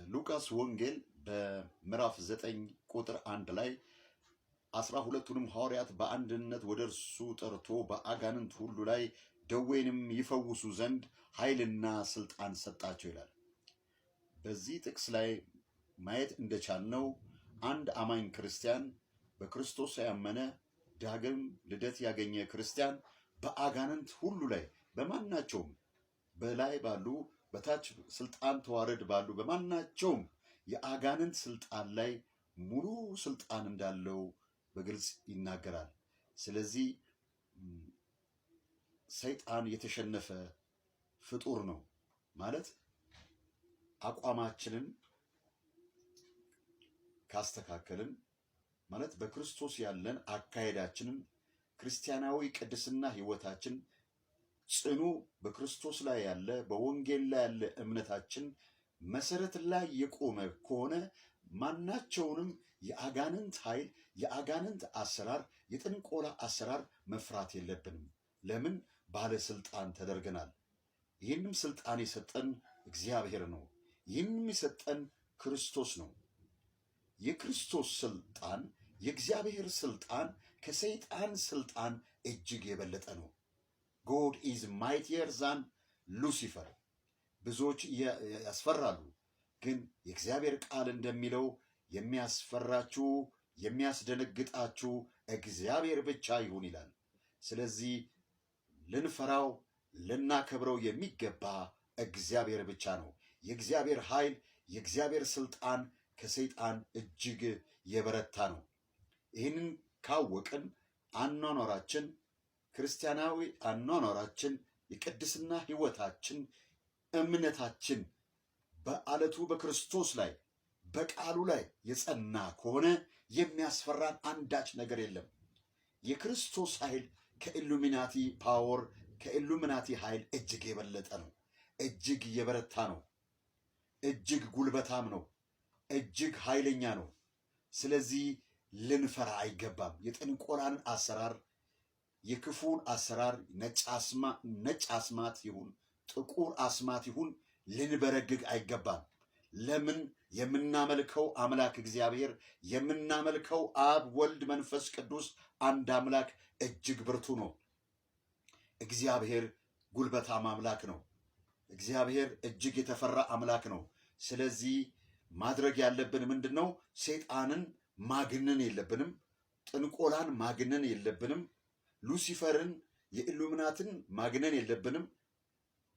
በሉቃስ ወንጌል በምዕራፍ 9 ቁጥር 1 ላይ 12ቱንም ሐዋርያት በአንድነት ወደ እርሱ ጠርቶ በአጋንንት ሁሉ ላይ ደዌንም ይፈውሱ ዘንድ ኃይልና ስልጣን ሰጣቸው ይላል። በዚህ ጥቅስ ላይ ማየት እንደቻልነው አንድ አማኝ ክርስቲያን በክርስቶስ ያመነ ዳግም ልደት ያገኘ ክርስቲያን በአጋንንት ሁሉ ላይ በማናቸውም በላይ ባሉ በታች ስልጣን ተዋረድ ባሉ በማናቸውም የአጋንንት ስልጣን ላይ ሙሉ ስልጣን እንዳለው በግልጽ ይናገራል። ስለዚህ ሰይጣን የተሸነፈ ፍጡር ነው ማለት አቋማችንን ካስተካከልን ማለት በክርስቶስ ያለን አካሄዳችንን ክርስቲያናዊ ቅድስና ህይወታችን ጽኑ በክርስቶስ ላይ ያለ በወንጌል ላይ ያለ እምነታችን መሰረት ላይ የቆመ ከሆነ ማናቸውንም የአጋንንት ኃይል የአጋንንት አሰራር የጥንቆላ አሰራር መፍራት የለብንም። ለምን? ባለስልጣን ተደርገናል። ይህንም ስልጣን የሰጠን እግዚአብሔር ነው። ይህንም የሰጠን ክርስቶስ ነው። የክርስቶስ ስልጣን የእግዚአብሔር ስልጣን ከሰይጣን ስልጣን እጅግ የበለጠ ነው። God is mightier than Lucifer። ብዙዎች ያስፈራሉ፣ ግን የእግዚአብሔር ቃል እንደሚለው የሚያስፈራችሁ የሚያስደነግጣችሁ እግዚአብሔር ብቻ ይሁን ይላል። ስለዚህ ልንፈራው ልናከብረው የሚገባ እግዚአብሔር ብቻ ነው። የእግዚአብሔር ኃይል የእግዚአብሔር ስልጣን ከሰይጣን እጅግ የበረታ ነው። ይህንን ካወቅን አኗኗራችን ክርስቲያናዊ አኗኗራችን የቅድስና ህይወታችን እምነታችን በአለቱ በክርስቶስ ላይ በቃሉ ላይ የጸና ከሆነ የሚያስፈራን አንዳች ነገር የለም። የክርስቶስ ኃይል ከኢሉሚናቲ ፓወር ከኢሉሚናቲ ኃይል እጅግ የበለጠ ነው። እጅግ የበረታ ነው። እጅግ ጉልበታም ነው። እጅግ ኃይለኛ ነው። ስለዚህ ልንፈራ አይገባም። የጥንቆላን አሰራር የክፉን አሰራር ነጭ አስማት ይሁን ጥቁር አስማት ይሁን ልንበረግግ አይገባም። ለምን? የምናመልከው አምላክ እግዚአብሔር የምናመልከው አብ ወልድ መንፈስ ቅዱስ አንድ አምላክ እጅግ ብርቱ ነው። እግዚአብሔር ጉልበታም አምላክ ነው። እግዚአብሔር እጅግ የተፈራ አምላክ ነው። ስለዚህ ማድረግ ያለብን ምንድነው? ሰይጣንን ማግነን የለብንም። ጥንቆላን ማግነን የለብንም። ሉሲፈርን የኢሉሚናትን ማግነን የለብንም።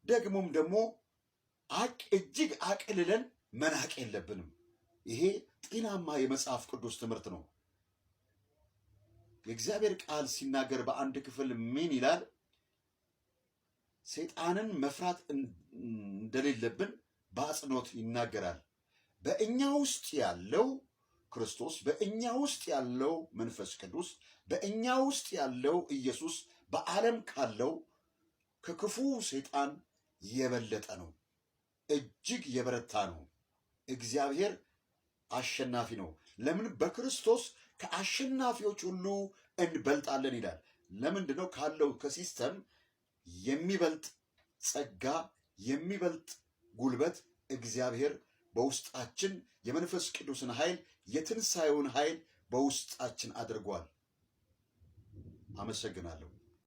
ደግሞም ደግሞ እጅግ አቅልለን መናቅ የለብንም። ይሄ ጤናማ የመጽሐፍ ቅዱስ ትምህርት ነው። የእግዚአብሔር ቃል ሲናገር በአንድ ክፍል ምን ይላል? ሰይጣንን መፍራት እንደሌለብን በአጽንኦት ይናገራል። በእኛ ውስጥ ያለው ክርስቶስ፣ በእኛ ውስጥ ያለው መንፈስ ቅዱስ፣ በእኛ ውስጥ ያለው ኢየሱስ በዓለም ካለው ከክፉ ሰይጣን የበለጠ ነው። እጅግ የበረታ ነው። እግዚአብሔር አሸናፊ ነው። ለምን? በክርስቶስ ከአሸናፊዎች ሁሉ እንበልጣለን ይላል። ለምንድን ነው? ካለው ከሲስተም የሚበልጥ ጸጋ የሚበልጥ ጉልበት እግዚአብሔር በውስጣችን የመንፈስ ቅዱስን ኃይል የትንሣኤውን ኃይል በውስጣችን አድርጓል። አመሰግናለሁ።